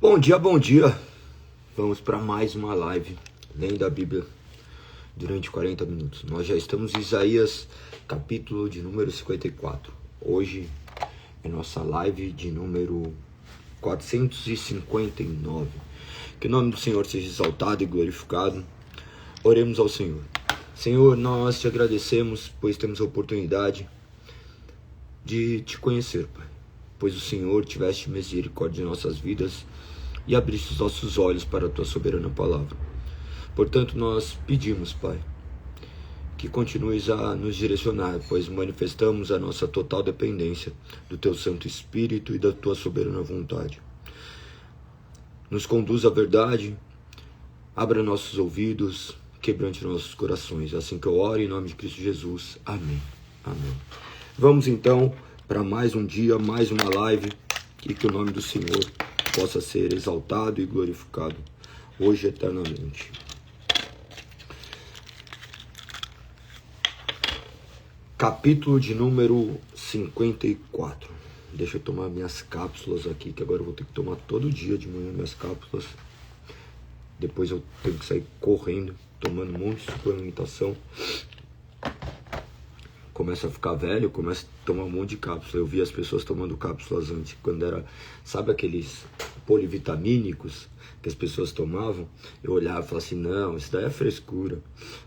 Bom dia, bom dia. Vamos para mais uma live, lendo a Bíblia durante 40 minutos. Nós já estamos em Isaías, capítulo de número 54. Hoje é nossa live de número 459. Que o nome do Senhor seja exaltado e glorificado. Oremos ao Senhor. Senhor, nós te agradecemos, pois temos a oportunidade de te conhecer, Pai. Pois o Senhor tiveste misericórdia de nossas vidas e abriste os nossos olhos para a tua soberana palavra. Portanto, nós pedimos, Pai, que continues a nos direcionar, pois manifestamos a nossa total dependência do teu Santo Espírito e da tua soberana vontade. Nos conduz à verdade, abra nossos ouvidos, quebrante nossos corações. Assim que eu oro em nome de Cristo Jesus. Amém. Amém. Vamos então para mais um dia, mais uma live, e que o nome do Senhor possa ser exaltado e glorificado hoje e eternamente. Capítulo de número 54. Deixa eu tomar minhas cápsulas aqui, que agora eu vou ter que tomar todo dia de manhã minhas cápsulas. Depois eu tenho que sair correndo, tomando um monte de suplementação. Começa a ficar velho, começa a tomar um monte de cápsula. Eu vi as pessoas tomando cápsulas antes, quando era, sabe aqueles polivitamínicos que as pessoas tomavam? Eu olhava e falava assim, não, isso daí é frescura.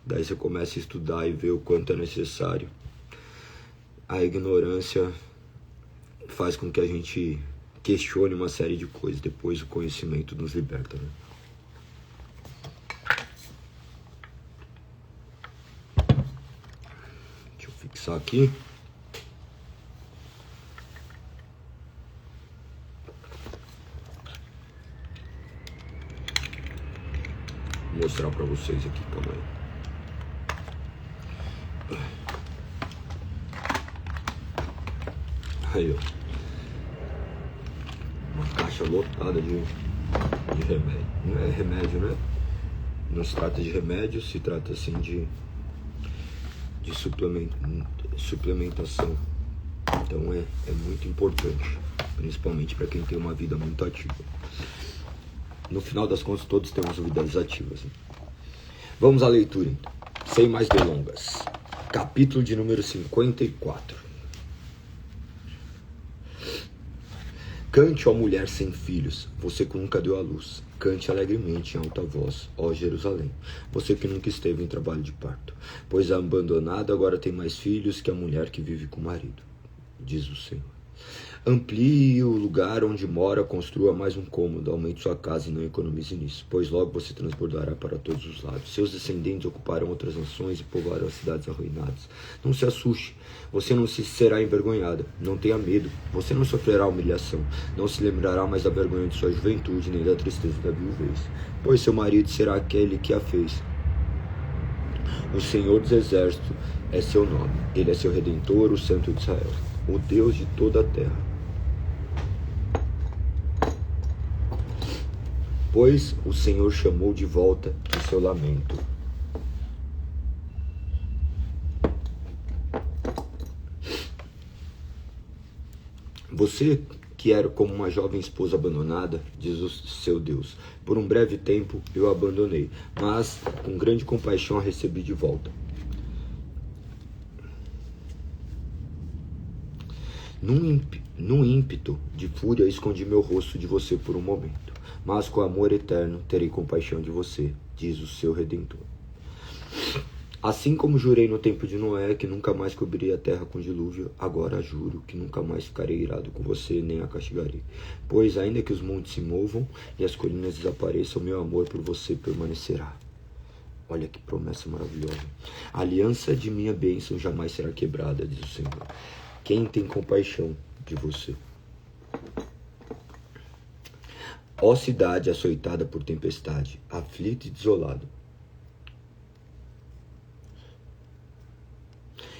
Daí você começa a estudar e ver o quanto é necessário. A ignorância faz com que a gente questione uma série de coisas. Depois o conhecimento nos liberta, né? Deixa eu fixar aqui. Vou mostrar pra vocês aqui, calma aí. Aí, ó. Uma caixa lotada de remédio. Não é remédio, né? Não se trata de remédio, se trata assim de suplementação. Então é muito importante, principalmente para quem tem uma vida muito ativa. No final das contas, todos temos vidas ativas, né? Vamos à leitura, então. Sem mais delongas. Capítulo de número 54. Cante, ó mulher sem filhos, você que nunca deu à luz. Cante alegremente em alta voz, ó Jerusalém, você que nunca esteve em trabalho de parto. Pois a abandonada agora tem mais filhos que a mulher que vive com o marido, diz o Senhor. Amplie o lugar onde mora, construa mais um cômodo, aumente sua casa e não economize nisso, pois logo você transbordará para todos os lados. Seus descendentes ocuparão outras nações e povoarão as cidades arruinadas. Não se assuste, você não se será envergonhada, não tenha medo, você não sofrerá humilhação, não se lembrará mais da vergonha de sua juventude, nem da tristeza da viuvez, pois seu marido será aquele que a fez. O Senhor dos Exércitos é seu nome, ele é seu Redentor, o Santo de Israel, o Deus de toda a terra. Pois o Senhor chamou de volta o seu lamento. Você que era como uma jovem esposa abandonada, diz o seu Deus, por um breve tempo eu a abandonei, mas com grande compaixão a recebi de volta. Num ímpeto de fúria escondi meu rosto de você por um momento, mas com amor eterno terei compaixão de você, diz o seu Redentor. Assim como jurei no tempo de Noé que nunca mais cobriria a terra com dilúvio, agora juro que nunca mais ficarei irado com você, nem a castigarei. Pois ainda que os montes se movam e as colinas desapareçam, meu amor por você permanecerá. Olha que promessa maravilhosa. A aliança de minha bênção jamais será quebrada, diz o Senhor. Quem tem compaixão de você? Ó cidade açoitada por tempestade, aflita e desolada.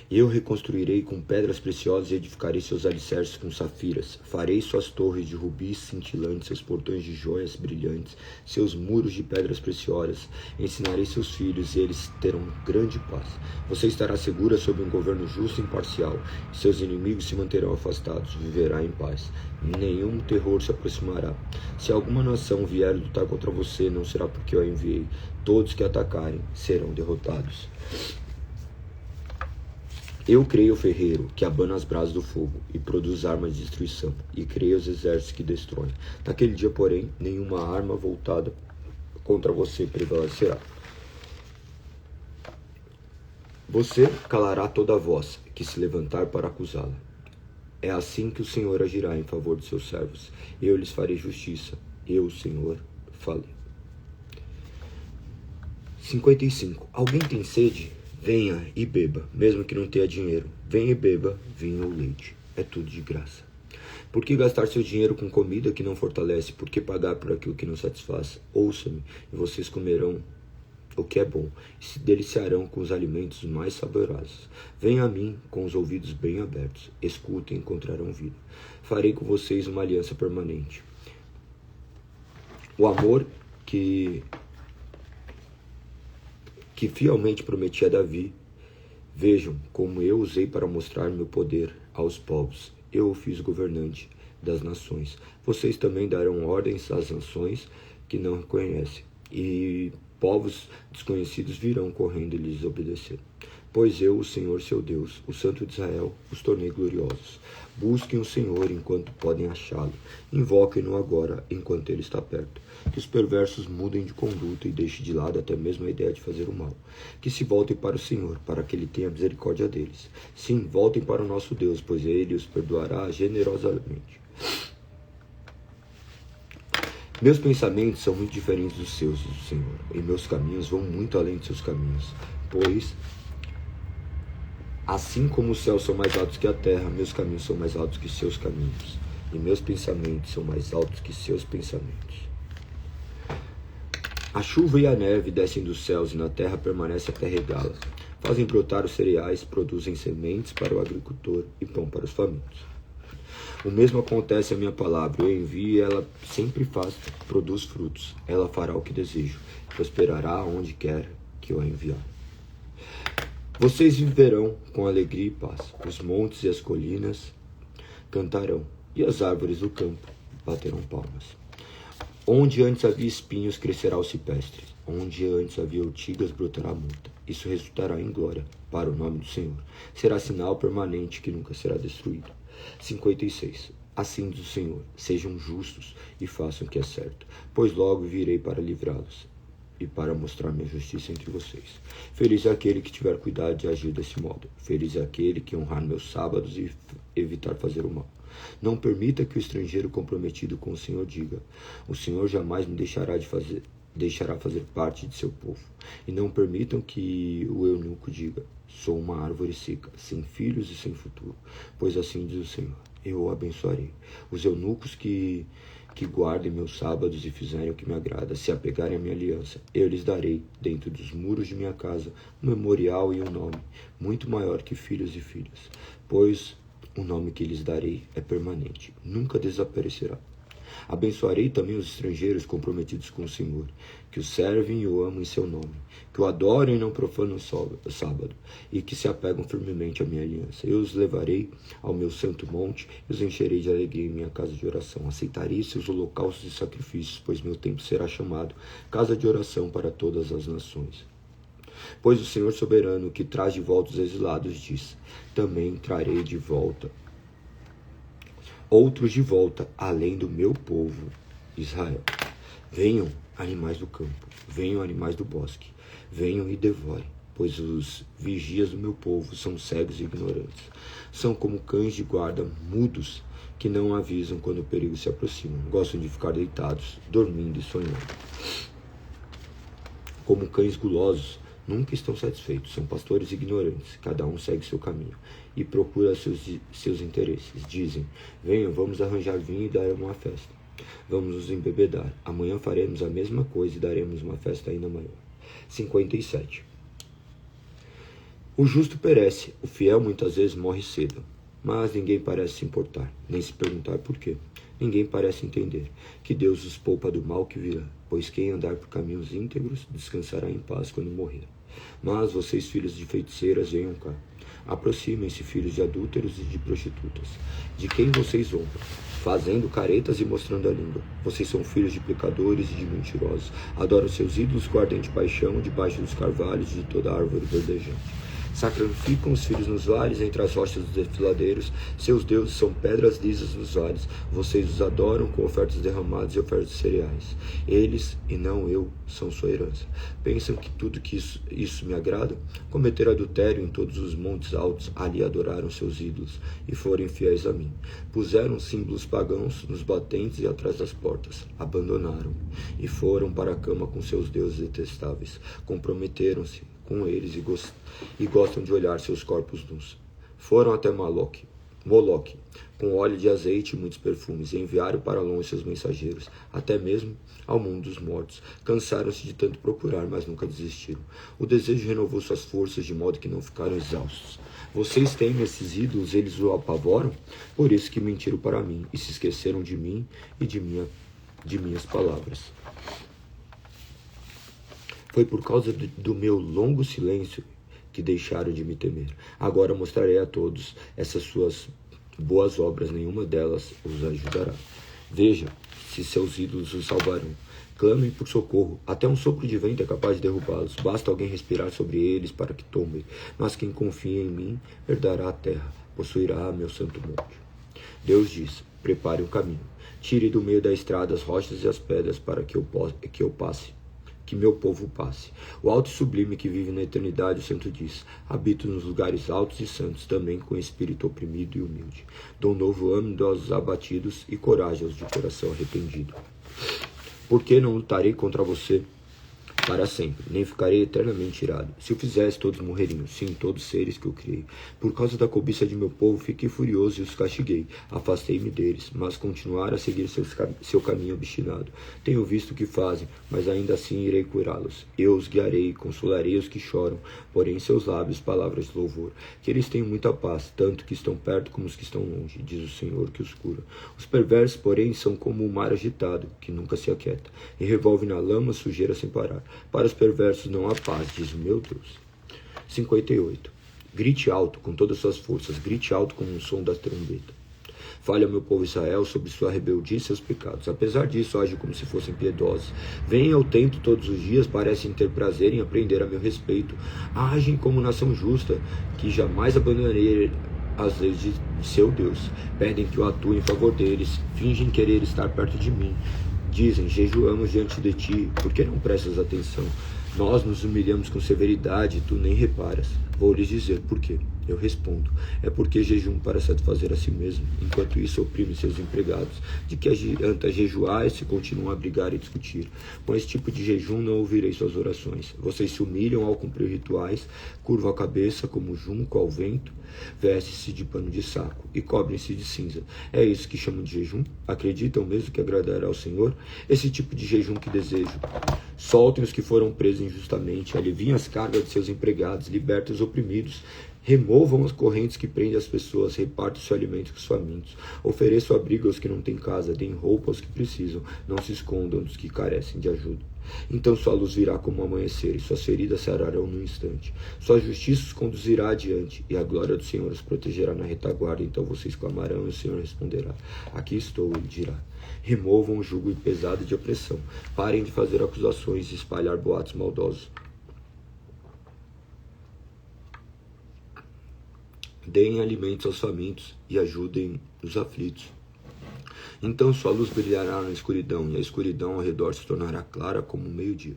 Eu reconstruirei com pedras preciosas e edificarei seus alicerces com safiras. Farei suas torres de rubis cintilantes, seus portões de joias brilhantes, seus muros de pedras preciosas. Ensinarei seus filhos e eles terão grande paz. Você estará segura sob um governo justo e imparcial. Seus inimigos se manterão afastados. Viverá em paz. Nenhum terror se aproximará. Se alguma nação vier lutar contra você, não será porque eu a enviei. Todos que atacarem serão derrotados. Eu criei o ferreiro, que abana as brasas do fogo, e produz armas de destruição, e criei os exércitos que destroem. Naquele dia, porém, nenhuma arma voltada contra você prevalecerá. Você calará toda voz que se levantar para acusá-la. É assim que o Senhor agirá em favor de seus servos. Eu lhes farei justiça. Eu, o Senhor, falei. 55. Alguém tem sede? Venha e beba, mesmo que não tenha dinheiro. Venha e beba vinho ou leite. É tudo de graça. Por que gastar seu dinheiro com comida que não fortalece? Por que pagar por aquilo que não satisfaz? Ouça-me, e vocês comerão o que é bom, e se deliciarão com os alimentos mais saborosos. Venham a mim com os ouvidos bem abertos. Escutem e encontrarão vida. Farei com vocês uma aliança permanente. O amor que fielmente prometi a Davi. Vejam como eu usei para mostrar meu poder aos povos. Eu o fiz governante das nações. Vocês também darão ordens às nações que não reconhecem, e povos desconhecidos virão correndo e lhes obedecer. Pois eu, o Senhor seu Deus, o Santo de Israel, os tornei gloriosos. Busquem o Senhor enquanto podem achá-lo. Invoquem-no agora, enquanto ele está perto. Que os perversos mudem de conduta e deixem de lado até mesmo a ideia de fazer o mal. Que se voltem para o Senhor, para que ele tenha misericórdia deles. Sim, voltem para o nosso Deus, pois ele os perdoará generosamente. Meus pensamentos são muito diferentes dos seus, diz o Senhor, e meus caminhos vão muito além de seus caminhos. Pois, assim como os céus são mais altos que a terra, meus caminhos são mais altos que seus caminhos, e meus pensamentos são mais altos que seus pensamentos. A chuva e a neve descem dos céus e na terra permanece até regá-la. Fazem brotar os cereais, produzem sementes para o agricultor e pão para os famintos. O mesmo acontece à minha palavra. Eu envio e ela sempre produz frutos. Ela fará o que desejo, prosperará onde quer que eu a enviar. Vocês viverão com alegria e paz. Os montes e as colinas cantarão, e as árvores do campo baterão palmas. Onde antes havia espinhos, crescerá o cipestre. Onde antes havia urtigas, brotará a murta. Isso resultará em glória para o nome do Senhor. Será sinal permanente que nunca será destruído. 56. Assim diz o Senhor: sejam justos e façam o que é certo, pois logo virei para livrá-los e para mostrar minha justiça entre vocês. Feliz é aquele que tiver cuidado de agir desse modo. Feliz é aquele que honrar meus sábados e evitar fazer o mal. Não permita que o estrangeiro comprometido com o Senhor diga: o Senhor jamais me deixará fazer parte de seu povo. E não permitam que o eunuco diga: sou uma árvore seca, sem filhos e sem futuro. Pois assim diz o Senhor: eu o abençoarei. Os eunucos que guardem meus sábados e fizerem o que me agrada, se apegarem à minha aliança, eu lhes darei, dentro dos muros de minha casa, um memorial e um nome, muito maior que filhos e filhas. Pois o nome que lhes darei é permanente, nunca desaparecerá. Abençoarei também os estrangeiros comprometidos com o Senhor, que o servem e o amam em seu nome, que o adorem e não profanam o sábado, e que se apegam firmemente à minha aliança. Eu os levarei ao meu santo monte e os encherei de alegria em minha casa de oração. Aceitarei seus holocaustos e sacrifícios, pois meu templo será chamado casa de oração para todas as nações. Pois o Senhor soberano, que traz de volta os exilados, diz: também trarei de volta outros de volta, além do meu povo Israel. Venham, animais do campo, venham, animais do bosque, venham e devorem, pois os vigias do meu povo são cegos e ignorantes. São como cães de guarda mudos, que não avisam quando o perigo se aproxima. Gostam de ficar deitados, dormindo e sonhando. Como cães gulosos, nunca estão satisfeitos. São pastores ignorantes, cada um segue seu caminho e procura seus interesses. Dizem: venham, vamos arranjar vinho e dar uma festa. Vamos nos embebedar. Amanhã faremos a mesma coisa e daremos uma festa ainda maior. 57. O justo perece, o fiel muitas vezes morre cedo. Mas ninguém parece se importar, nem se perguntar por quê. Ninguém parece entender que Deus os poupa do mal que virá, pois quem andar por caminhos íntegros descansará em paz quando morrer. Mas vocês, filhos de feiticeiras, venham cá. Aproximem-se, filhos de adúlteros e de prostitutas. De quem vocês zombam? Fazendo caretas e mostrando a língua. Vocês são filhos de pecadores e de mentirosos. Adoram seus ídolos com ardente paixão, debaixo dos carvalhos de toda árvore verdejante. Sacrificam os filhos nos vales, entre as rochas dos desfiladeiros. Seus deuses são pedras lisas nos vales. Vocês os adoram com ofertas derramadas e ofertas de cereais. Eles, e não eu, são sua herança. Pensam que tudo que isso me agrada? Cometer adultério em todos os montes altos, ali adoraram seus ídolos, e foram infiéis a mim. Puseram símbolos pagãos nos batentes e atrás das portas. Abandonaram, e foram para a cama com seus deuses detestáveis. Comprometeram-se com eles e gostam de olhar seus corpos nus. Foram até Moloque, com óleo de azeite e muitos perfumes, e enviaram para longe seus mensageiros, até mesmo ao mundo dos mortos. Cansaram-se de tanto procurar, mas nunca desistiram. O desejo renovou suas forças, de modo que não ficaram exaustos. Vocês temem esses ídolos, eles o apavoram? Por isso que mentiram para mim, e se esqueceram de mim e de minhas palavras. Foi por causa do meu longo silêncio que deixaram de me temer. Agora mostrarei a todos essas suas boas obras, nenhuma delas os ajudará. Veja se seus ídolos os salvarão. Clamem por socorro, até um sopro de vento é capaz de derrubá-los. Basta alguém respirar sobre eles para que tombem. Mas quem confia em mim herdará a terra, possuirá meu santo monte. Deus diz: prepare um caminho. Tire do meio da estrada as rochas e as pedras para que eu passe. Que meu povo passe. O alto e sublime que vive na eternidade, o santo diz: habito nos lugares altos e santos, também com espírito oprimido e humilde. Dou novo ânimo aos abatidos e coragem aos de coração arrependido. Por que não lutarei contra você para sempre, nem ficarei eternamente irado? Se o fizesse, todos morreriam, sim, todos os seres que eu criei. Por causa da cobiça de meu povo, fiquei furioso e os castiguei. Afastei-me deles, mas continuaram a seguir seu caminho obstinado. Tenho visto o que fazem, mas ainda assim irei curá-los. Eu os guiarei, consolarei os que choram, porém em seus lábios palavras de louvor. Que eles tenham muita paz, tanto que estão perto como os que estão longe, diz o Senhor que os cura. Os perversos, porém, são como o mar agitado, que nunca se aquieta, e revolve na lama sujeira sem parar. Para os perversos não há paz, diz o meu Deus. 58. Grite alto com todas as suas forças, grite alto como um som da trombeta. Fale ao meu povo Israel sobre sua rebeldia e seus pecados. Apesar disso, age como se fossem piedosos. Vêm ao templo todos os dias, parecem ter prazer em aprender a meu respeito. Agem como nação justa, que jamais abandonarei as leis de seu Deus. Pedem que eu atue em favor deles, fingem querer estar perto de mim. Dizem: jejuamos diante de ti, por que não prestas atenção? Nós nos humilhamos com severidade, tu nem reparas. Vou lhes dizer por quê. Eu respondo: é porque jejum para satisfazer a si mesmo, enquanto isso oprime seus empregados. De que adianta jejuar se continuam a brigar e discutir? Com esse tipo de jejum não ouvirei suas orações. Vocês se humilham ao cumprir rituais, curvam a cabeça como junco ao vento, vestem-se de pano de saco e cobrem-se de cinza. É isso que chamam de jejum? Acreditam mesmo que agradará ao Senhor? Esse tipo de jejum que desejo. Soltem os que foram presos injustamente, aliviem as cargas de seus empregados, libertem os oprimidos, removam as correntes que prendem as pessoas, repartam seu alimento com os famintos, ofereçam abrigo aos que não têm casa, deem roupa aos que precisam, não se escondam dos que carecem de ajuda. Então sua luz virá como o amanhecer, e suas feridas sararão no instante. Sua justiça os conduzirá adiante, e a glória do Senhor os protegerá na retaguarda. Então vocês clamarão, e o Senhor responderá: aqui estou, ele dirá. Removam o jugo pesado de opressão, parem de fazer acusações e espalhar boatos maldosos. Deem alimentos aos famintos e ajudem os aflitos. Então sua luz brilhará na escuridão, e a escuridão ao redor se tornará clara como o meio-dia.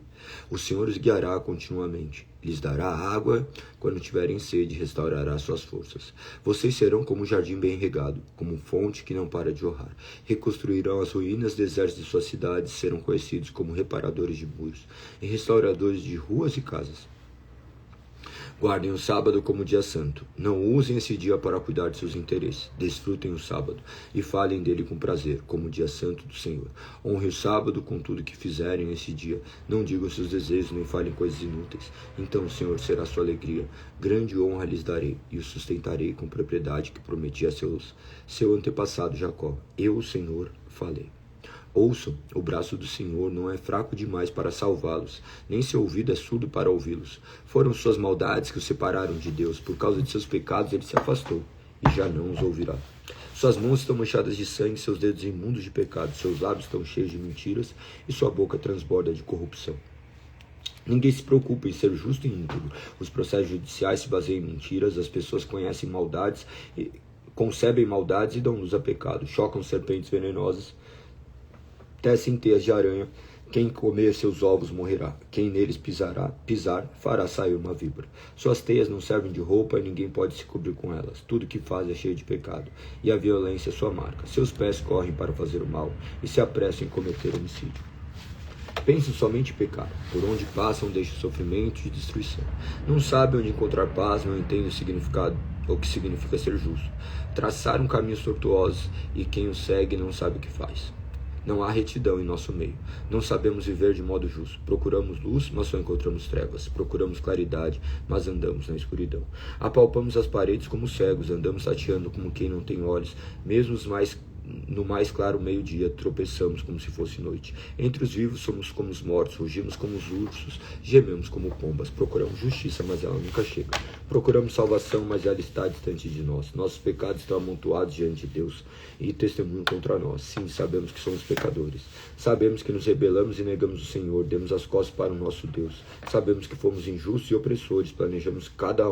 O Senhor os guiará continuamente, lhes dará água quando tiverem sede, e restaurará suas forças. Vocês serão como um jardim bem regado, como fonte que não para de jorrar. Reconstruirão as ruínas desertas de suas cidades, serão conhecidos como reparadores de muros e restauradores de ruas e casas. Guardem o sábado como dia santo. Não usem esse dia para cuidar de seus interesses. Desfrutem o sábado e falem dele com prazer, como dia santo do Senhor. Honre o sábado com tudo que fizerem nesse dia. Não digam seus desejos, nem falem coisas inúteis. Então o Senhor será sua alegria. Grande honra lhes darei e os sustentarei com propriedade que prometi a seu antepassado Jacó. Eu, o Senhor, falei. Ouçam, o braço do Senhor não é fraco demais para salvá-los, nem seu ouvido é surdo para ouvi-los. Foram suas maldades que os separaram de Deus, por causa de seus pecados ele se afastou, e já não os ouvirá. Suas mãos estão manchadas de sangue, seus dedos imundos de pecado, seus lábios estão cheios de mentiras, e sua boca transborda de corrupção. Ninguém se preocupa em ser justo e íntegro. Os processos judiciais se baseiam em mentiras, as pessoas concebem maldades e dão luz a pecado, chocam serpentes venenosas, tecem teias de aranha. Quem comer seus ovos morrerá. Quem neles pisar, fará sair uma víbora. Suas teias não servem de roupa e ninguém pode se cobrir com elas. Tudo que faz é cheio de pecado, e a violência é sua marca. Seus pés correm para fazer o mal e se apressam em cometer homicídio. Pensam somente em pecar. Por onde passam deixam sofrimento e destruição. Não sabem onde encontrar paz, não entendem o que significa ser justo. Traçaram caminhos tortuosos e quem os segue não sabe o que faz. Não há retidão em nosso meio. Não sabemos viver de modo justo. Procuramos luz, mas só encontramos trevas. Procuramos claridade, mas andamos na escuridão. Apalpamos as paredes como cegos, andamos tateando como quem não tem olhos. Mesmo no mais claro meio-dia, tropeçamos como se fosse noite. Entre os vivos somos como os mortos, rugimos como os ursos, gememos como pombas. Procuramos justiça, mas ela nunca chega. Procuramos salvação, mas ela está distante de nós. Nossos pecados estão amontoados diante de Deus e testemunham contra nós. Sim, sabemos que somos pecadores. Sabemos que nos rebelamos e negamos o Senhor. Demos as costas para o nosso Deus. Sabemos que fomos injustos e opressores. Planejamos cada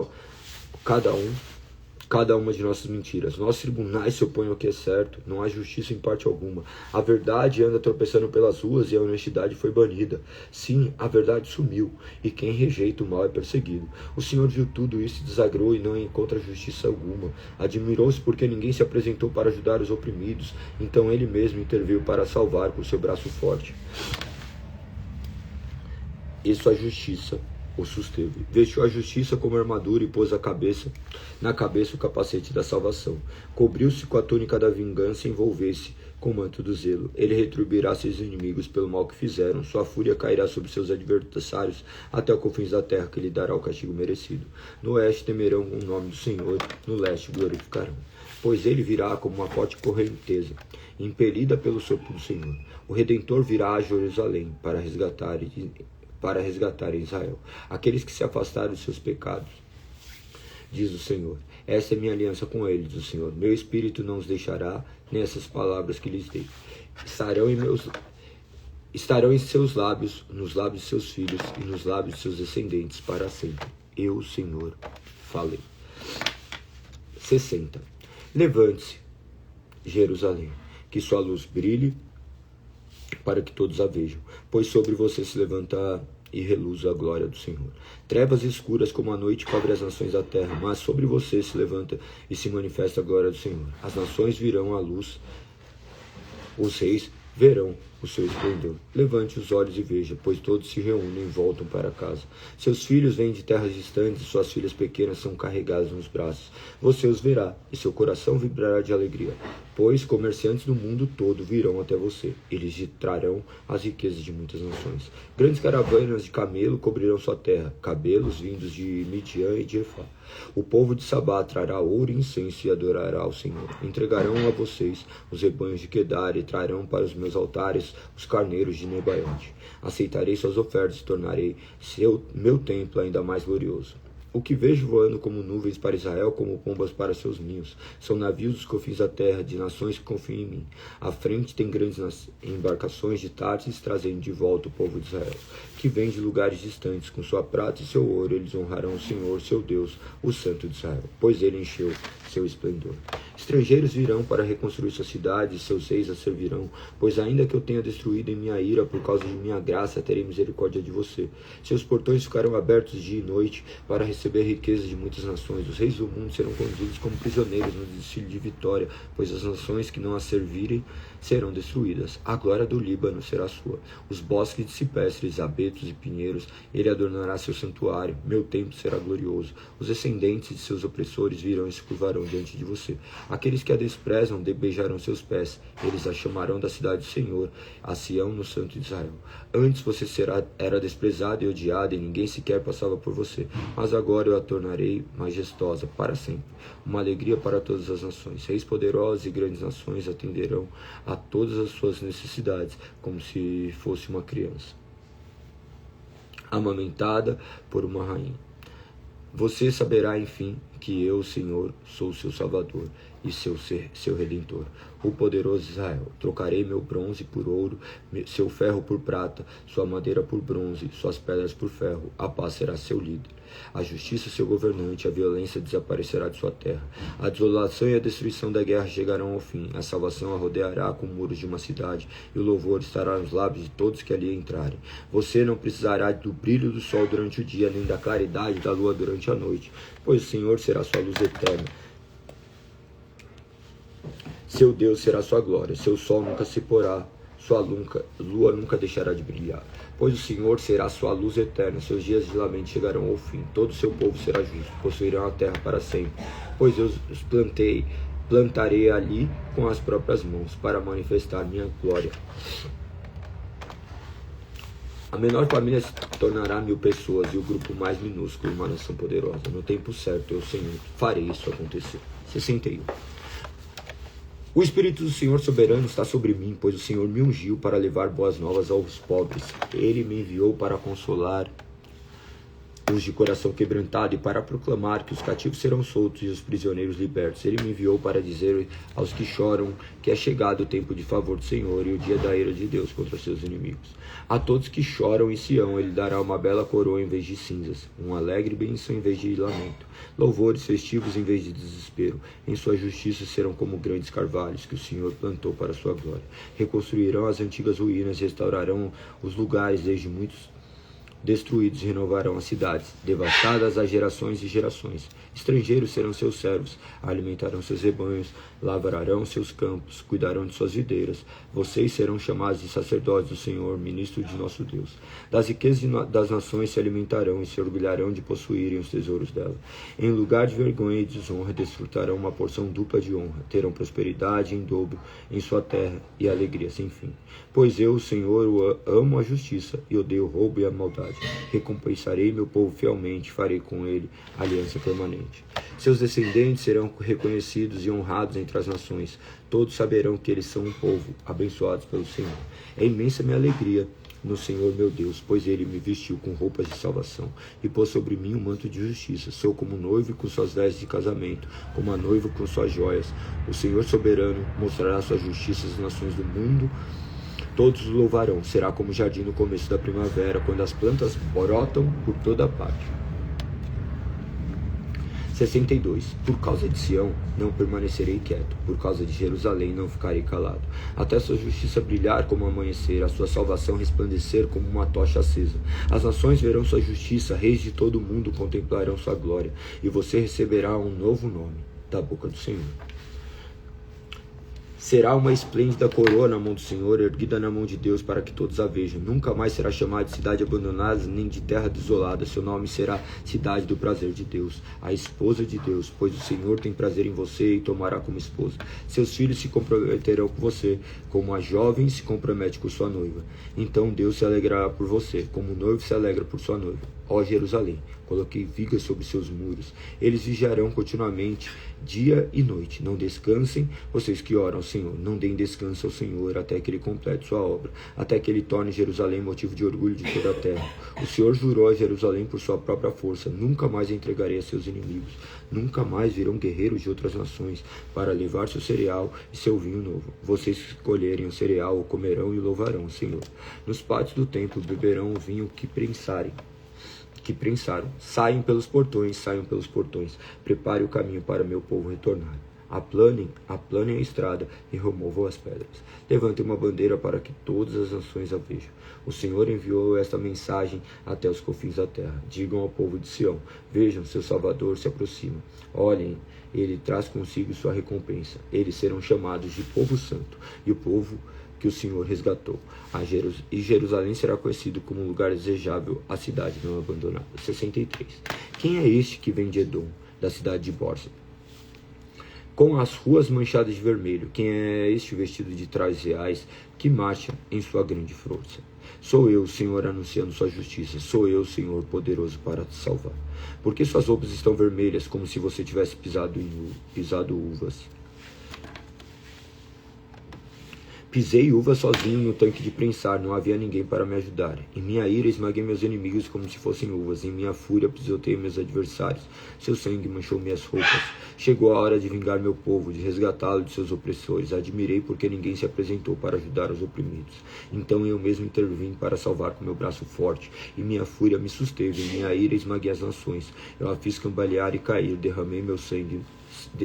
uma de nossas mentiras. Nossos tribunais se opõem ao que é certo. Não há justiça em parte alguma. A verdade anda tropeçando pelas ruas e a honestidade foi banida. Sim, a verdade sumiu, e quem rejeita o mal é perseguido. O Senhor viu tudo isso e desagrou e não encontra justiça alguma. Admirou-se porque ninguém se apresentou para ajudar os oprimidos. Então ele mesmo interveio para salvar com seu braço forte. E sua justiça o susteve. Vestiu a justiça como armadura e pôs na cabeça o capacete da salvação. Cobriu-se com a túnica da vingança e envolveu-se com o manto do zelo. Ele retribuirá seus inimigos pelo mal que fizeram. Sua fúria cairá sobre seus adversários até os confins da terra, que lhe dará o castigo merecido. No oeste temerão o nome do Senhor, no leste glorificarão. Pois ele virá como uma forte correnteza, impelida pelo sopro do Senhor. O Redentor virá a Jerusalém para resgatar Israel, aqueles que se afastaram de seus pecados, diz o Senhor. Essa é minha aliança com eles, diz o Senhor. Meu espírito não os deixará, nessas palavras que lhes dei. Estarão em seus lábios, nos lábios de seus filhos e nos lábios de seus descendentes para sempre. Eu, o Senhor, falei. 60. Levante-se, Jerusalém, que sua luz brilhe, para que todos a vejam, pois sobre você se levanta e reluza a glória do Senhor. Trevas escuras como a noite cobrem as nações da terra, mas sobre você se levanta e se manifesta a glória do Senhor. As nações virão à luz, os reis verão o seu esplendor. Levante os olhos e veja, pois todos se reúnem e voltam para casa. Seus filhos vêm de terras distantes, suas filhas pequenas são carregadas nos braços. Você os verá, e seu coração vibrará de alegria, pois comerciantes do mundo todo virão até você. Eles lhe trarão as riquezas de muitas nações. Grandes caravanas de camelo cobrirão sua terra, cabelos vindos de Midian e de Efá. O povo de Sabá trará ouro e incenso e adorará ao Senhor. Entregarão a vocês os rebanhos de Quedar e trarão para os meus altares os carneiros de Nebaiote. Aceitarei suas ofertas e tornarei meu templo ainda mais glorioso. O que vejo voando como nuvens para Israel, como pombas para seus ninhos, são navios dos confins da terra, de nações que confiam em mim. À frente tem grandes embarcações de Tarsis, trazendo de volta o povo de Israel, que vem de lugares distantes. Com sua prata e seu ouro, eles honrarão o Senhor, seu Deus, o Santo de Israel, pois ele encheu seu esplendor. Estrangeiros virão para reconstruir sua cidade, e seus reis a servirão. Pois ainda que eu tenha destruído em minha ira, por causa de minha graça, terei misericórdia de você. Seus portões ficarão abertos dia e noite, para receber riquezas de muitas nações. Os reis do mundo serão conduzidos como prisioneiros no desfile de vitória, pois as nações que não a servirem serão destruídas. A glória do Líbano será sua. Os bosques de cipestres, abetos e pinheiros, ele adornará seu santuário. Meu templo será glorioso. Os descendentes de seus opressores virão e se curvarão diante de você. Aqueles que a desprezam beijarão seus pés. Eles a chamarão da cidade do Senhor, a Sião, no Santo de Israel. Antes você era desprezado e odiado, e ninguém sequer passava por você. Mas agora eu a tornarei majestosa para sempre. Uma alegria para todas as nações. Reis poderosos e grandes nações atenderão a todas as suas necessidades, como se fosse uma criança, amamentada por uma rainha. Você saberá, enfim, que eu, Senhor, sou o seu Salvador e seu Redentor, o poderoso Israel. Trocarei meu bronze por ouro, seu ferro por prata, sua madeira por bronze, suas pedras por ferro. A paz será seu líder, a justiça seu governante, a violência desaparecerá de sua terra. A desolação e a destruição da guerra chegarão ao fim. A salvação a rodeará com muros de uma cidade, e o louvor estará nos lábios de todos que ali entrarem. Você não precisará do brilho do sol durante o dia, nem da claridade da lua durante a noite, pois o Senhor será sua luz eterna. Seu Deus será sua glória. Seu sol nunca se porá, sua lua nunca deixará de brilhar. Pois o Senhor será sua luz eterna. Seus dias de lamento chegarão ao fim. Todo o seu povo será justo, possuirão a terra para sempre. Pois eu os plantarei ali com as próprias mãos, para manifestar minha glória. A menor família se tornará 1000 pessoas, e o grupo mais minúsculo uma nação poderosa. No tempo certo, eu, Senhor, farei isso acontecer. 61. O Espírito do Senhor soberano está sobre mim, pois o Senhor me ungiu para levar boas novas aos pobres. Ele me enviou para consolar os de coração quebrantado e para proclamar que os cativos serão soltos e os prisioneiros libertos. Ele me enviou para dizer aos que choram que é chegado o tempo de favor do Senhor e o dia da ira de Deus contra seus inimigos. A todos que choram em Sião, ele dará uma bela coroa em vez de cinzas, uma alegre bênção em vez de lamento, louvores festivos em vez de desespero. Em sua justiça serão como grandes carvalhos que o Senhor plantou para sua glória. Reconstruirão as antigas ruínas, restaurarão os lugares desde muitos destruídos, renovarão as cidades, devastadas há gerações e gerações. Estrangeiros serão seus servos, alimentarão seus rebanhos, lavrarão seus campos, cuidarão de suas videiras. Vocês serão chamados de sacerdotes do Senhor, ministros de nosso Deus. Das riquezas das nações se alimentarão e se orgulharão de possuírem os tesouros dela. Em lugar de vergonha e desonra, desfrutarão uma porção dupla de honra. Terão prosperidade em dobro em sua terra e alegria sem fim. Pois eu, o Senhor, amo a justiça e odeio o roubo e a maldade. Recompensarei meu povo fielmente, farei com ele aliança permanente. Seus descendentes serão reconhecidos e honrados entre as nações. Todos saberão que eles são um povo, abençoados pelo Senhor. É imensa minha alegria no Senhor meu Deus, pois ele me vestiu com roupas de salvação e pôs sobre mim um manto de justiça. Sou como um noivo com suas vestes de casamento, como a noiva com suas joias. O Senhor soberano mostrará sua justiça às nações do mundo. Todos o louvarão. Será como o jardim no começo da primavera, quando as plantas brotam por toda parte. 62. Por causa de Sião, não permanecerei quieto. Por causa de Jerusalém, não ficarei calado. Até sua justiça brilhar como o amanhecer, a sua salvação resplandecer como uma tocha acesa. As nações verão sua justiça, reis de todo o mundo contemplarão sua glória. E você receberá um novo nome da boca do Senhor. Será uma esplêndida coroa na mão do Senhor, erguida na mão de Deus, para que todos a vejam. Nunca mais será chamada de cidade abandonada, nem de terra desolada. Seu nome será cidade do prazer de Deus, a esposa de Deus, pois o Senhor tem prazer em você e tomará como esposa. Seus filhos se comprometerão com você, como a jovem se compromete com sua noiva. Então Deus se alegrará por você, como o noivo se alegra por sua noiva. Ó Jerusalém, coloquei vigas sobre seus muros. Eles vigiarão continuamente, dia e noite. Não descansem, vocês que oram ao Senhor. Não deem descanso ao Senhor, até que Ele complete sua obra, até que Ele torne Jerusalém motivo de orgulho de toda a terra. O Senhor jurou a Jerusalém por sua própria força: nunca mais entregarei a seus inimigos. Nunca mais virão guerreiros de outras nações para levar seu cereal e seu vinho novo. Vocês que colherem o cereal o comerão e o louvarão o Senhor. Nos pátios do templo beberão o vinho que prensaram. Saiam pelos portões, prepare o caminho para meu povo retornar. Aplanem a estrada e removam as pedras. Levantem uma bandeira para que todas as nações a vejam. O Senhor enviou esta mensagem até os confins da terra. Digam ao povo de Sião: vejam, seu Salvador se aproxima. Olhem, ele traz consigo sua recompensa. Eles serão chamados de povo santo e o povo que o Senhor resgatou. E Jerusalém será conhecido como um lugar desejável, a cidade não abandonada. 63. Quem é este que vem de Edom, da cidade de Borsa, com as ruas manchadas de vermelho? Quem é este vestido de trajes reais que marcha em sua grande força? Sou eu, Senhor, anunciando sua justiça. Sou eu, Senhor, poderoso para te salvar. Porque suas roupas estão vermelhas, como se você tivesse pisado uvas. Pisei uvas sozinho no tanque de prensar, não havia ninguém para me ajudar. Em minha ira esmaguei meus inimigos como se fossem uvas. Em minha fúria pisotei meus adversários. Seu sangue manchou minhas roupas. Chegou a hora de vingar meu povo, de resgatá-lo de seus opressores. Admirei porque ninguém se apresentou para ajudar os oprimidos. Então eu mesmo intervim para salvar com meu braço forte. E minha fúria me susteve. Em minha ira esmaguei as nações. Eu a fiz cambalear e cair. Derramei meu sangue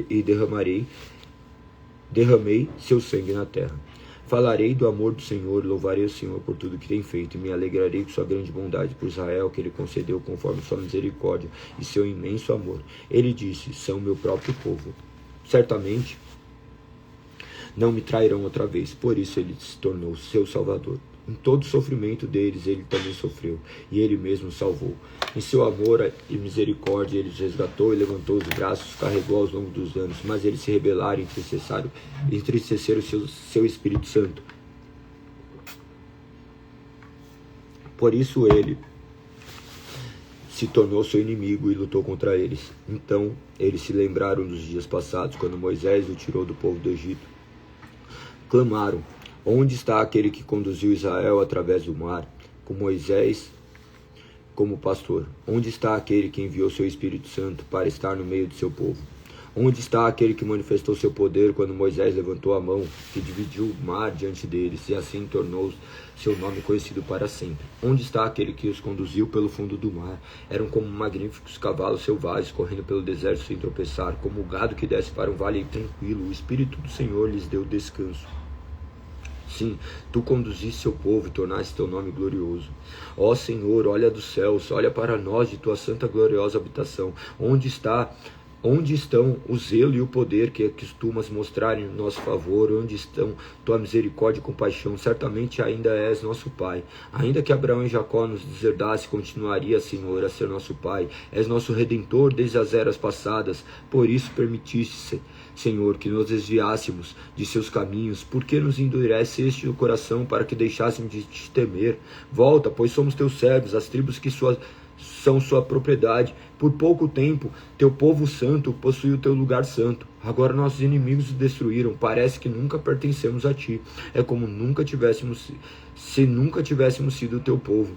e derramei seu sangue na terra. Falarei do amor do Senhor, louvarei o Senhor por tudo que tem feito, e me alegrarei com sua grande bondade por Israel, que ele concedeu conforme sua misericórdia e seu imenso amor. Ele disse: são meu próprio povo. Certamente não me trairão outra vez, por isso ele se tornou seu Salvador. Em todo o sofrimento deles, ele também sofreu, e ele mesmo salvou. Em seu amor e misericórdia, ele os resgatou e levantou os braços, carregou ao longo dos anos. Mas eles se rebelaram e entristeceram seu Espírito Santo. Por isso ele se tornou seu inimigo e lutou contra eles. Então eles se lembraram dos dias passados, quando Moisés o tirou do povo do Egito. Clamaram: onde está aquele que conduziu Israel através do mar, com Moisés como pastor? Onde está aquele que enviou seu Espírito Santo para estar no meio de seu povo? Onde está aquele que manifestou seu poder quando Moisés levantou a mão, que dividiu o mar diante deles e assim tornou seu nome conhecido para sempre? Onde está aquele que os conduziu pelo fundo do mar? Eram como magníficos cavalos selvagens correndo pelo deserto sem tropeçar, como o gado que desce para um vale tranquilo. O Espírito do Senhor lhes deu descanso. Sim, tu conduziste seu povo e tornaste teu nome glorioso. Ó Senhor, olha dos céus, olha para nós de tua santa gloriosa habitação. Onde estão o zelo e o poder que costumas mostrar em nosso favor? Onde estão tua misericórdia e compaixão? Certamente ainda és nosso Pai. Ainda que Abraão e Jacó nos deserdassem, continuaria, Senhor, a ser nosso Pai. És nosso Redentor desde as eras passadas. Por isso permitiste, Senhor, que nos desviássemos de seus caminhos. Por que nos endureceste o coração para que deixássemos de te temer? Volta, pois somos teus servos, as tribos que são sua propriedade. Por pouco tempo, teu povo santo possuiu teu lugar santo. Agora nossos inimigos o destruíram. Parece que nunca pertencemos a ti. É como se nunca tivéssemos sido teu povo.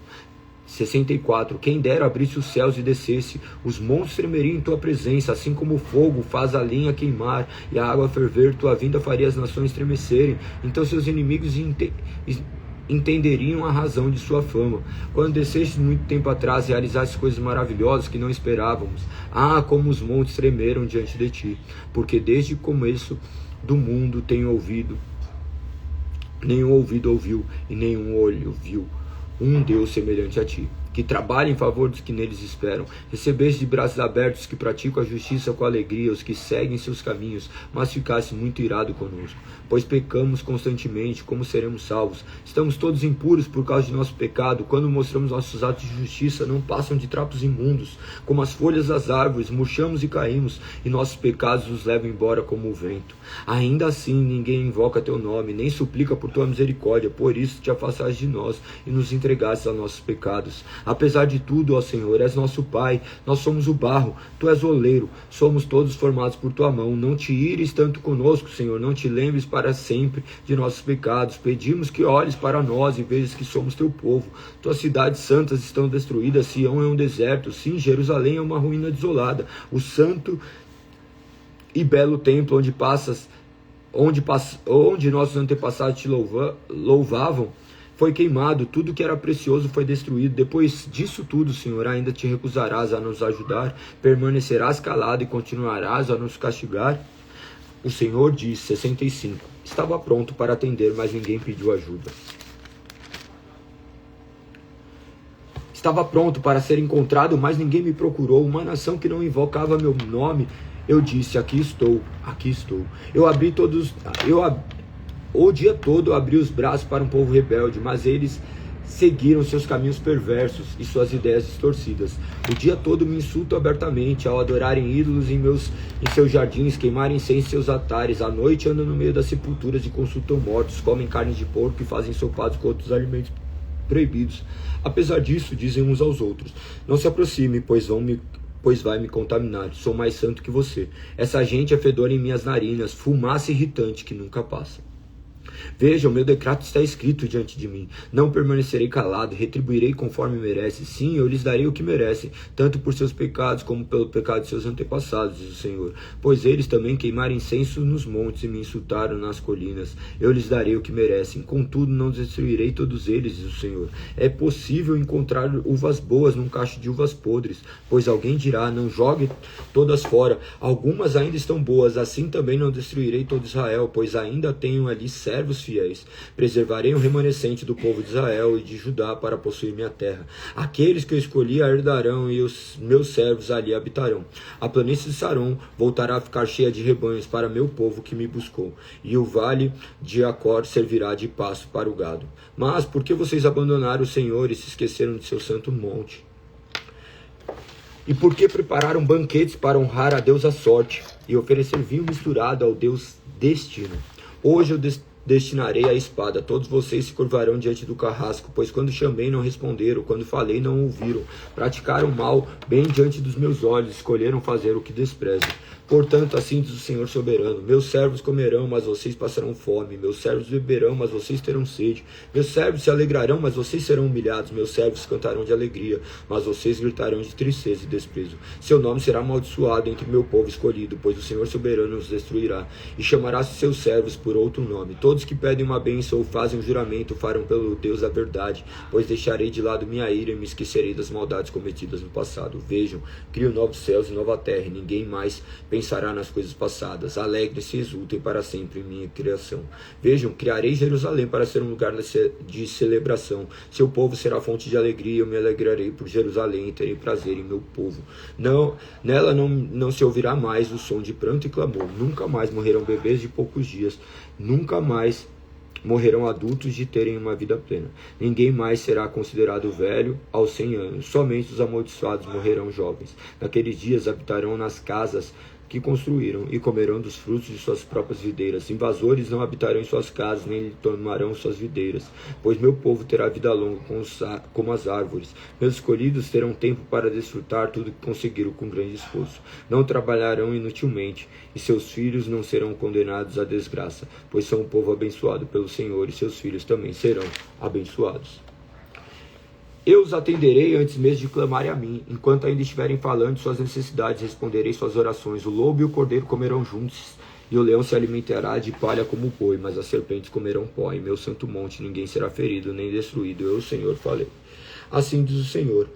64. Quem dera abrisse os céus e descesse, os montes tremeriam em tua presença, assim como o fogo faz a lenha queimar e a água ferver, tua vinda faria as nações estremecerem. Então seus inimigos entenderiam a razão de sua fama. Quando desceste muito tempo atrás, realizaste coisas maravilhosas que não esperávamos. Ah, como os montes tremeram diante de ti, porque desde o começo do mundo nenhum ouvido ouviu e nenhum olho viu um Deus semelhante a ti, que trabalha em favor dos que neles esperam. Recebeste de braços abertos os que praticam a justiça com alegria, os que seguem seus caminhos, mas ficaste muito irado conosco, pois pecamos constantemente. Como seremos salvos? Estamos todos impuros por causa de nosso pecado. Quando mostramos nossos atos de justiça, não passam de trapos imundos, como as folhas das árvores, murchamos e caímos, e nossos pecados nos levam embora como o vento. Ainda assim ninguém invoca teu nome, nem suplica por tua misericórdia. Por isso te afastaste de nós e nos entregastes a nossos pecados. Apesar de tudo, ó Senhor, és nosso Pai, nós somos o barro, tu és o oleiro, somos todos formados por tua mão. Não te ires tanto conosco, Senhor, não te lembres para sempre de nossos pecados. Pedimos que olhes para nós e vejas que somos teu povo. Tuas cidades santas estão destruídas, Sião é um deserto, sim, Jerusalém é uma ruína desolada. O santo e belo templo onde nossos antepassados te louvavam, foi queimado, tudo que era precioso foi destruído. Depois disso tudo, Senhor, ainda te recusarás a nos ajudar? Permanecerás calado e continuarás a nos castigar? O Senhor diz, 65. Estava pronto para atender, mas ninguém pediu ajuda. Estava pronto para ser encontrado, mas ninguém me procurou. Uma nação que não invocava meu nome, eu disse, aqui estou, aqui estou. O dia todo eu abri os braços para um povo rebelde, mas eles seguiram seus caminhos perversos e suas ideias distorcidas. O dia todo me insultam abertamente ao adorarem ídolos em seus jardins, queimarem incenso em seus altares. À noite andam no meio das sepulturas e consultam mortos, comem carne de porco e fazem sopados com outros alimentos proibidos. Apesar disso, dizem uns aos outros, não se aproxime, pois vai me contaminar. Sou mais santo que você. Essa gente é fedor em minhas narinas, fumaça irritante que nunca passa. Vejam, meu decreto está escrito diante de mim. Não permanecerei calado, retribuirei conforme merece. Sim, eu lhes darei o que merecem, tanto por seus pecados como pelo pecado de seus antepassados, diz o Senhor. Pois eles também queimaram incenso nos montes e me insultaram nas colinas. Eu lhes darei o que merecem. Contudo, não destruirei todos eles, diz o Senhor. É possível encontrar uvas boas num cacho de uvas podres, pois alguém dirá, não jogue todas fora. Algumas ainda estão boas, assim também não destruirei todo Israel, pois ainda tenho ali servos fiéis. Preservarei o remanescente do povo de Israel e de Judá para possuir minha terra. Aqueles que eu escolhi a herdarão e os meus servos ali habitarão. A planície de Saron voltará a ficar cheia de rebanhos para meu povo que me buscou, e o vale de Acor servirá de pasto para o gado. Mas por que vocês abandonaram o Senhor e se esqueceram de seu santo monte? E por que prepararam banquetes para honrar a Deus a sorte e oferecer vinho misturado ao Deus destino? Hoje eu destinarei a espada, todos vocês se curvarão diante do carrasco, pois quando chamei não responderam, quando falei não ouviram, praticaram mal bem diante dos meus olhos, escolheram fazer o que desprezo. Portanto, assim diz o Senhor soberano, meus servos comerão, mas vocês passarão fome, meus servos beberão, mas vocês terão sede, meus servos se alegrarão, mas vocês serão humilhados, meus servos cantarão de alegria, mas vocês gritarão de tristeza e desprezo. Seu nome será amaldiçoado entre meu povo escolhido, pois o Senhor soberano os destruirá, e chamará seus servos por outro nome. Todos que pedem uma bênção ou fazem um juramento farão pelo Deus da verdade, pois deixarei de lado minha ira e me esquecerei das maldades cometidas no passado. Vejam, crio novos céus e nova terra, e ninguém mais pensará nas coisas passadas. Alegrem-se e exultem para sempre em minha criação. Vejam, criarei Jerusalém para ser um lugar de celebração. Seu povo será fonte de alegria, eu me alegrarei por Jerusalém e terei prazer em meu povo. Nela não se ouvirá mais o som de pranto e clamor. Nunca mais morrerão bebês de poucos dias. Nunca mais morrerão adultos de terem uma vida plena. Ninguém mais será considerado velho aos 100 anos. Somente os amaldiçoados morrerão jovens. Naqueles dias habitarão nas casas que construíram e comerão dos frutos de suas próprias videiras. Invasores não habitarão em suas casas, nem lhe tomarão suas videiras, pois meu povo terá vida longa como as árvores. Meus escolhidos terão tempo para desfrutar tudo que conseguiram com grande esforço. Não trabalharão inutilmente, e seus filhos não serão condenados à desgraça, pois são um povo abençoado pelo Senhor, e seus filhos também serão abençoados. Eu os atenderei antes mesmo de clamarem a mim. Enquanto ainda estiverem falando de suas necessidades, responderei suas orações. O lobo e o cordeiro comerão juntos, e o leão se alimentará de palha como o boi, mas as serpentes comerão pó. Em meu santo monte ninguém será ferido nem destruído. Eu, o Senhor, falei. Assim diz o Senhor.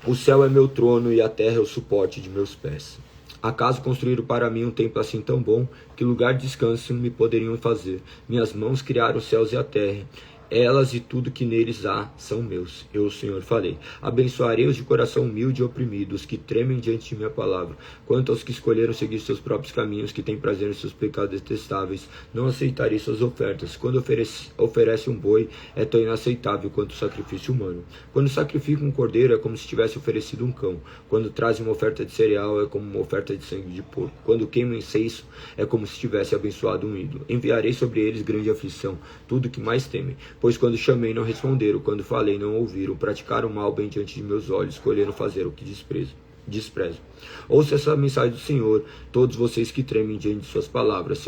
O céu é meu trono e a terra é o suporte de meus pés. Acaso construíram para mim um templo assim tão bom? Que lugar de descanso me poderiam fazer? Minhas mãos criaram os céus e a terra. Elas e tudo que neles há são meus. Eu, o Senhor, falei. Abençoarei os de coração humilde e oprimido, os que tremem diante de minha palavra. Quanto aos que escolheram seguir seus próprios caminhos, que têm prazer em seus pecados detestáveis, não aceitarei suas ofertas. Quando oferece um boi, é tão inaceitável quanto o sacrifício humano. Quando sacrifica um cordeiro, é como se tivesse oferecido um cão. Quando traz uma oferta de cereal, é como uma oferta de sangue de porco. Quando queima incenso, é como se tivesse abençoado um ídolo. Enviarei sobre eles grande aflição, tudo que mais temem. Pois quando chamei não responderam, quando falei não ouviram, praticaram mal bem diante de meus olhos, escolheram fazer o que desprezo. Ouça essa mensagem do Senhor, todos vocês que tremem diante de suas palavras.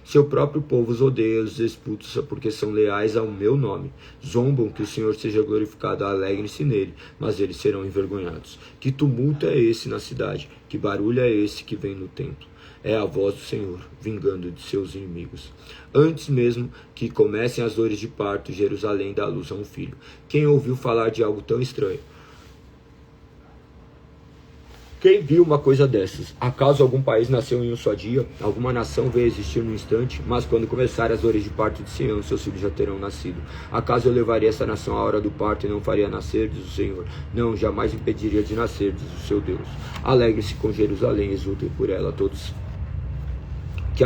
Seu próprio povo os odeia, os expulsa, porque são leais ao meu nome. Zombam, que o Senhor seja glorificado, alegrem-se nele, mas eles serão envergonhados. Que tumulto é esse na cidade? Que barulho é esse que vem no templo? É a voz do Senhor, vingando de seus inimigos. Antes mesmo que comecem as dores de parto, Jerusalém dá luz a um filho. Quem ouviu falar de algo tão estranho? Quem viu uma coisa dessas? Acaso algum país nasceu em um só dia? Alguma nação veio existir num instante? Mas quando começarem as dores de parto de Sião, seus filhos já terão nascido. Acaso eu levaria essa nação à hora do parto e não faria nascer, diz o Senhor? Não, jamais impediria de nascer, diz o seu Deus. Alegre-se com Jerusalém, exultem por ela todos que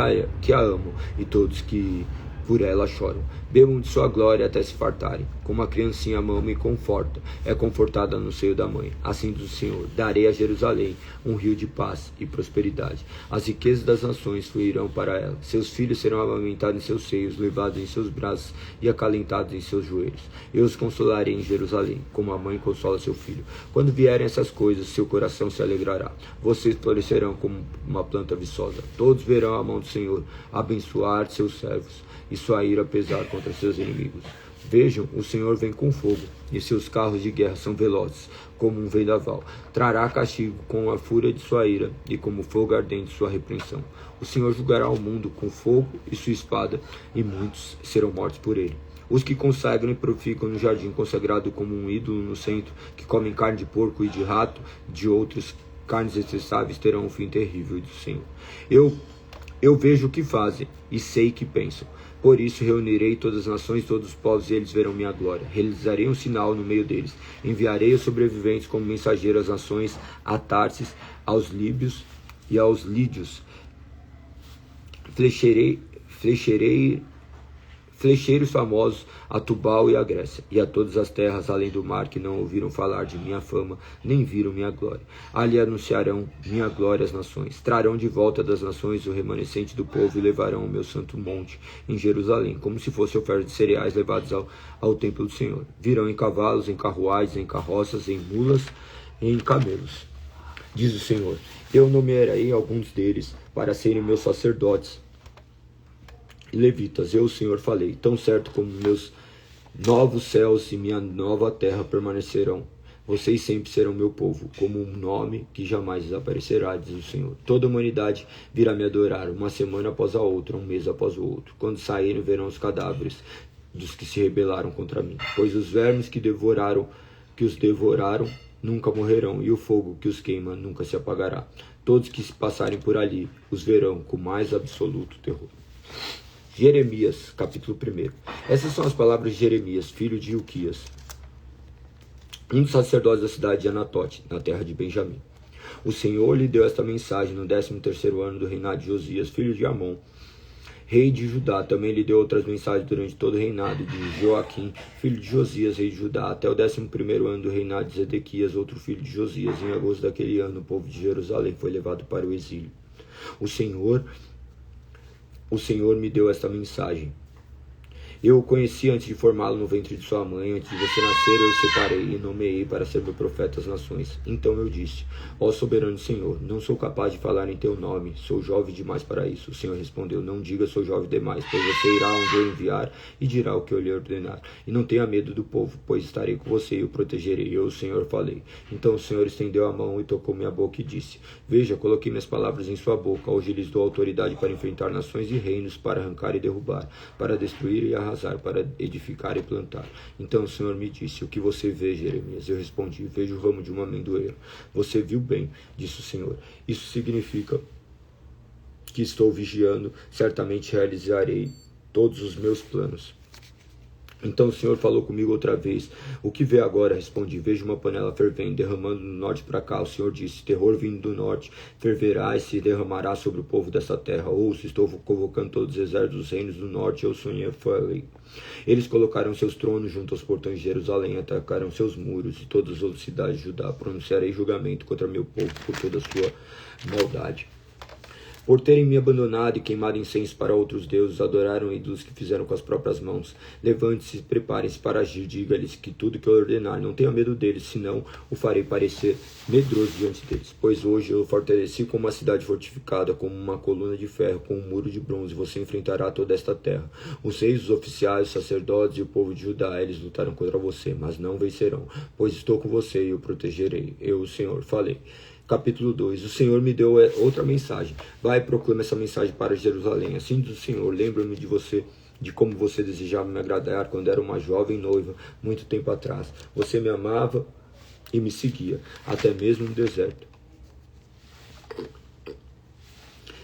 a amam e todos que por ela choram. Bebam de sua glória até se fartarem. Como a criancinha mama e conforta, é confortada no seio da mãe. Assim diz o Senhor: darei a Jerusalém um rio de paz e prosperidade. As riquezas das nações fluirão para ela. Seus filhos serão amamentados em seus seios, levados em seus braços e acalentados em seus joelhos. Eu os consolarei em Jerusalém, como a mãe consola seu filho. Quando vierem essas coisas, seu coração se alegrará. Vocês florescerão como uma planta viçosa. Todos verão a mão do Senhor abençoar seus servos e sua ira pesar contra seus inimigos. Vejam, o Senhor vem com fogo, e seus carros de guerra são velozes, como um vendaval. Trará castigo com a fúria de sua ira, e como fogo ardente sua repreensão. O Senhor julgará o mundo com fogo e sua espada, e muitos serão mortos por ele. Os que consagram e purificam no jardim consagrado como um ídolo no centro, que comem carne de porco e de rato, de outros carnes detestáveis, terão um fim terrível do Senhor. Eu vejo o que fazem, e sei que pensam. Por isso reunirei todas as nações, todos os povos, e eles verão minha glória. Realizarei um sinal no meio deles. Enviarei os sobreviventes como mensageiros às nações, a Tarsis, aos líbios e aos lídios. Flecheiros famosos a Tubal e a Grécia, e a todas as terras além do mar que não ouviram falar de minha fama, nem viram minha glória. Ali anunciarão minha glória às nações. Trarão de volta das nações o remanescente do povo e levarão o meu santo monte em Jerusalém, como se fosse oferta de cereais levados ao templo do Senhor. Virão em cavalos, em carruagens, em carroças, em mulas e em camelos. Diz o Senhor: eu nomearei alguns deles para serem meus sacerdotes e levitas. Eu, o Senhor, falei: tão certo como meus novos céus e minha nova terra permanecerão, vocês sempre serão meu povo, como um nome que jamais desaparecerá, diz o Senhor. Toda a humanidade virá me adorar, uma semana após a outra, um mês após o outro. Quando saírem, verão os cadáveres dos que se rebelaram contra mim, pois os vermes que os devoraram nunca morrerão, e o fogo que os queima nunca se apagará. Todos que se passarem por ali os verão com mais absoluto terror. Jeremias, capítulo 1. Essas são as palavras de Jeremias, filho de Hilquias, um dos sacerdotes da cidade de Anatote, na terra de Benjamim. O Senhor lhe deu esta mensagem no 13º ano do reinado de Josias, filho de Amon, rei de Judá. Também lhe deu outras mensagens durante todo o reinado de Joaquim, filho de Josias, rei de Judá, até o 11º ano do reinado de Zedequias, outro filho de Josias. Em agosto daquele ano, o povo de Jerusalém foi levado para o exílio. O Senhor me deu esta mensagem. Eu o conheci antes de formá-lo no ventre de sua mãe. Antes de você nascer, eu o separei e nomeei para ser meu profeta às nações. Então eu disse: ó soberano Senhor, não sou capaz de falar em teu nome. Sou jovem demais para isso. O Senhor respondeu: não diga sou jovem demais, pois você irá onde eu enviar e dirá o que eu lhe ordenar. E não tenha medo do povo, pois estarei com você e o protegerei. Eu, o Senhor, falei. Então o Senhor estendeu a mão e tocou minha boca e disse: veja, coloquei minhas palavras em sua boca. Hoje lhes dou autoridade para enfrentar nações e reinos, para arrancar e derrubar, para destruir e arrasar, para edificar e plantar. Então o Senhor me disse: o que você vê, Jeremias? Eu respondi: vejo o ramo de uma amendoeira. Você viu bem, disse o Senhor. Isso significa que estou vigiando, certamente realizarei todos os meus planos. Então o Senhor falou comigo outra vez. O que vê agora? Respondi: vejo uma panela fervendo, derramando do norte para cá. O Senhor disse: terror vindo do norte, ferverá e se derramará sobre o povo dessa terra. Ouço, estou convocando todos os exércitos dos reinos do norte. Eu sonhei, falei. Eles colocaram seus tronos junto aos portões de Jerusalém, atacaram seus muros e todas as outras cidades de Judá. Pronunciarei julgamento contra meu povo por toda a sua maldade. Por terem me abandonado e queimado incenso para outros deuses, adoraram ídolos que fizeram com as próprias mãos. Levante-se, prepare-se para agir, diga-lhes que tudo que eu ordenar, não tenha medo deles, senão o farei parecer medroso diante deles. Pois hoje eu o fortaleci como uma cidade fortificada, como uma coluna de ferro, com um muro de bronze. Você enfrentará toda esta terra. Os reis, os oficiais, os sacerdotes e o povo de Judá, eles lutaram contra você, mas não vencerão, pois estou com você e o protegerei. Eu, o Senhor, falei. Capítulo 2. O Senhor me deu outra mensagem. Vai e proclama essa mensagem para Jerusalém. Assim diz o Senhor: lembra-me de você, de como você desejava me agradar quando era uma jovem noiva, muito tempo atrás. Você me amava e me seguia, até mesmo no deserto.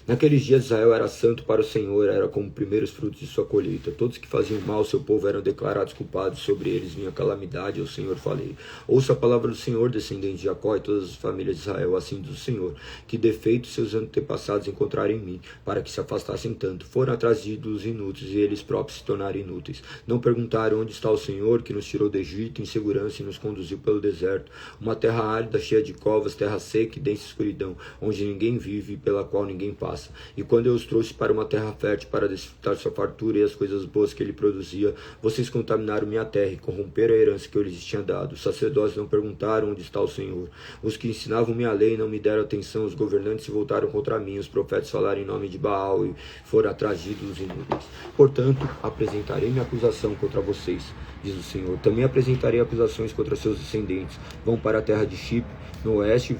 Naqueles dias Israel era santo para o Senhor, era como primeiros frutos de sua colheita. Todos que faziam mal, seu povo, eram declarados culpados, sobre eles vinha calamidade, ao Senhor falei. Ouça a palavra do Senhor, descendente de Jacó e todas as famílias de Israel, assim diz o Senhor, que defeitos seus antepassados encontraram em mim, para que se afastassem tanto. Foram atrás de ídolos inúteis, e eles próprios se tornaram inúteis. Não perguntaram onde está o Senhor, que nos tirou do Egito em segurança e nos conduziu pelo deserto, uma terra árida, cheia de covas, terra seca e densa escuridão, onde ninguém vive e pela qual ninguém passa. E quando eu os trouxe para uma terra fértil para desfrutar sua fartura e as coisas boas que ele produzia, vocês contaminaram minha terra e corromperam a herança que eu lhes tinha dado. Os sacerdotes não perguntaram onde está o Senhor. Os que ensinavam minha lei não me deram atenção. Os governantes se voltaram contra mim. Os profetas falaram em nome de Baal e foram atrás de ídolos inúteis. Portanto, apresentarei minha acusação contra vocês, diz o Senhor. Também apresentarei acusações contra seus descendentes. Vão para a terra de Chip, no oeste,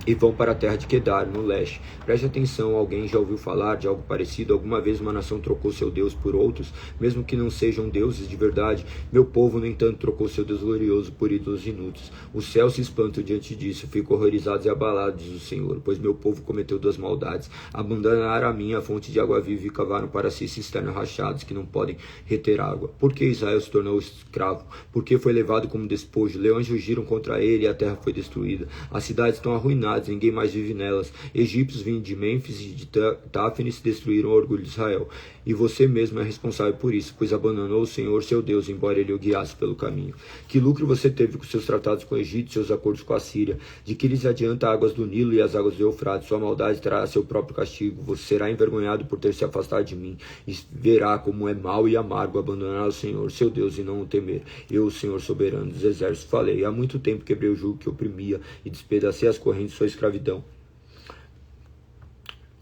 e vão para a terra de Quedar, no leste. Preste atenção, alguém já ouviu falar de algo parecido? Alguma vez uma nação trocou seu Deus por outros, mesmo que não sejam deuses de verdade? Meu povo, no entanto, trocou seu Deus glorioso por ídolos inúteis. Os céus se espantam diante disso, ficam horrorizados e abalados, diz o Senhor, pois meu povo cometeu duas maldades. Abandonaram a mim, a fonte de água viva, e cavaram para si cisternas rachadas que não podem reter água. Por que Israel se tornou escravo? Por que foi levado como despojo? Leões rugiram contra ele e a terra foi destruída. As cidades estão arruinadas, ninguém mais vive nelas. Egípcios vindos de Mênfis e de Táfnis destruíram o orgulho de Israel. E você mesmo é responsável por isso, pois abandonou o Senhor seu Deus, embora ele o guiasse pelo caminho. Que lucro você teve com seus tratados com o Egito, seus acordos com a Síria? De que lhes adianta águas do Nilo e as águas do Eufrates? Sua maldade trará seu próprio castigo. Você será envergonhado por ter se afastado de mim, e verá como é mau e amargo abandonar o Senhor seu Deus e não o temer. Eu, o Senhor soberano dos exércitos, falei. Há muito tempo quebrei o jugo que oprimia e despedacei as correntes de sua escravidão.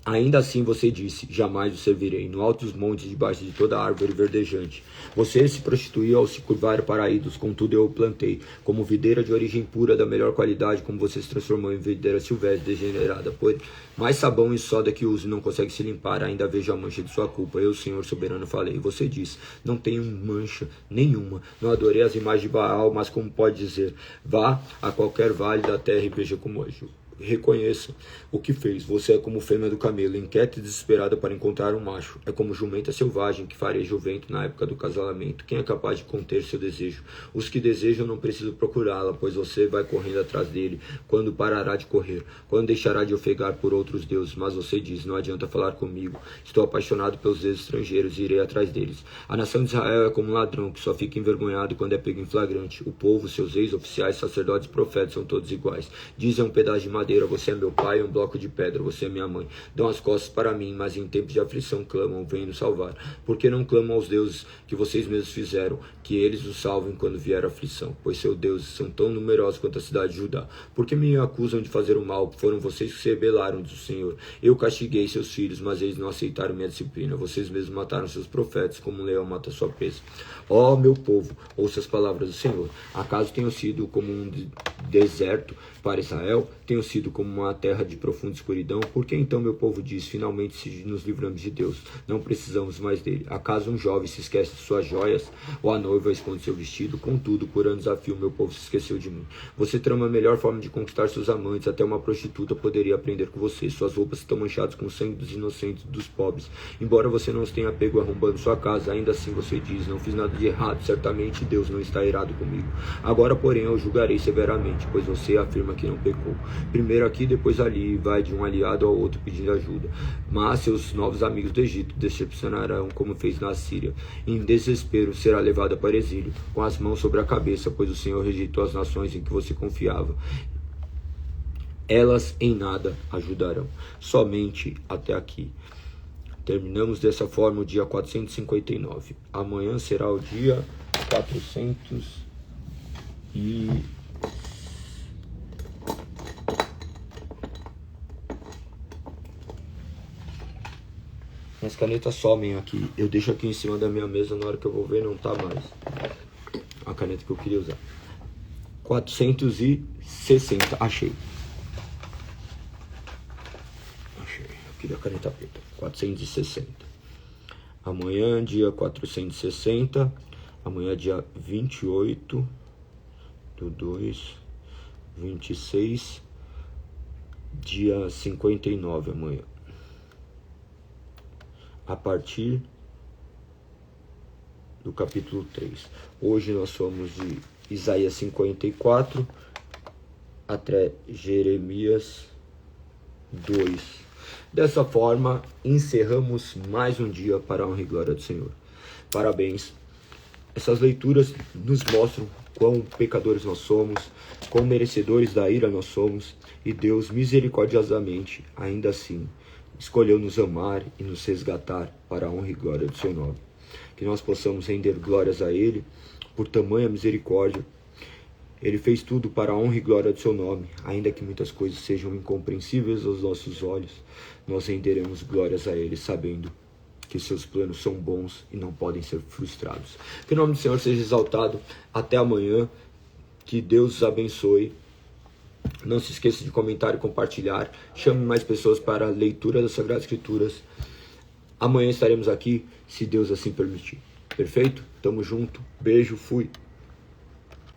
Ainda assim você disse, jamais o servirei, no alto dos montes, debaixo de toda árvore verdejante. Você se prostituiu ao se curvar para ídolos, contudo eu o plantei, como videira de origem pura, da melhor qualidade, como você se transformou em videira silvestre degenerada. Pois mais sabão e soda que use não consegue se limpar, ainda vejo a mancha de sua culpa. Eu, Senhor soberano, falei. Você diz, não tenho mancha nenhuma, não adorei as imagens de Baal, mas como pode dizer, vá a qualquer vale da terra e veja como agiu. Reconheça o que fez. Você é como fêmea do camelo, inquieta e desesperada para encontrar um macho. É como jumenta selvagem que fareja o vento na época do casalamento. Quem é capaz de conter seu desejo? Os que desejam não precisam procurá-la, pois você vai correndo atrás dele. Quando parará de correr? Quando deixará de ofegar por outros deuses? Mas você diz, não adianta falar comigo. Estou apaixonado pelos deuses estrangeiros e irei atrás deles. A nação de Israel é como um ladrão que só fica envergonhado quando é pego em flagrante. O povo, seus ex-oficiais, sacerdotes e profetas são todos iguais. Dizem um pedaço de madeira, você é meu pai, um bloco de pedra, você é minha mãe. Dão as costas para mim, mas em tempos de aflição clamam, vem nos salvar. Por que não clamam aos deuses que vocês mesmos fizeram, que eles os salvem quando vier a aflição? Pois seus deuses são tão numerosos quanto a cidade de Judá. Por que me acusam de fazer o mal? Foram vocês que se rebelaram, diz o Senhor. Eu castiguei seus filhos, mas eles não aceitaram minha disciplina. Vocês mesmos mataram seus profetas, como um leão mata sua presa. Ó meu povo, ouça as palavras do Senhor. Acaso tenho sido como um deserto para Israel? Tenho sido como uma terra de profunda escuridão? Por que então meu povo diz, finalmente se nos livramos de Deus, não precisamos mais dele? Acaso um jovem se esquece de suas joias, ou a noiva esconde seu vestido? Contudo, por anos a fio, meu povo se esqueceu de mim. Você trama a melhor forma de conquistar seus amantes, até uma prostituta poderia aprender com você. Suas roupas estão manchadas com o sangue dos inocentes e dos pobres. Embora você não os tenha pego arrombando sua casa, ainda assim você diz, não fiz nada de errado, certamente Deus não está irado comigo. Agora, porém, eu julgarei severamente, pois você afirma que não pecou. Primeiro aqui, depois ali, e vai de um aliado ao outro pedindo ajuda. Mas seus novos amigos do Egito decepcionarão, como fez na Síria. Em desespero será levada para exílio, com as mãos sobre a cabeça, pois o Senhor rejeitou as nações em que você confiava. Elas em nada ajudarão. Somente até aqui. Terminamos dessa forma o dia 459. Amanhã será o dia 400 e... Minhas canetas somem aqui. Eu deixo aqui em cima da minha mesa, na hora que eu vou ver não tá mais. A caneta que eu queria usar. 460. Achei. Eu queria a caneta preta. 460. Amanhã, dia 460. Amanhã, dia 28/2/26. Dia 59 amanhã. a partir do capítulo 3. Hoje nós somos de Isaías 54 até Jeremias 2. Dessa forma, encerramos mais um dia para a honra e glória do Senhor. Parabéns. Essas leituras nos mostram quão pecadores nós somos, quão merecedores da ira nós somos, e Deus misericordiosamente, ainda assim, escolheu nos amar e nos resgatar para a honra e glória do seu nome. Que nós possamos render glórias a Ele por tamanha misericórdia. Ele fez tudo para a honra e glória do seu nome, ainda que muitas coisas sejam incompreensíveis aos nossos olhos, nós renderemos glórias a Ele, sabendo que seus planos são bons e não podem ser frustrados. Que o nome do Senhor seja exaltado. Até amanhã. Que Deus os abençoe. Não se esqueça de comentar e compartilhar. Chame mais pessoas para a leitura das Sagradas Escrituras. Amanhã estaremos aqui, se Deus assim permitir. Perfeito? Tamo junto. Beijo, fui.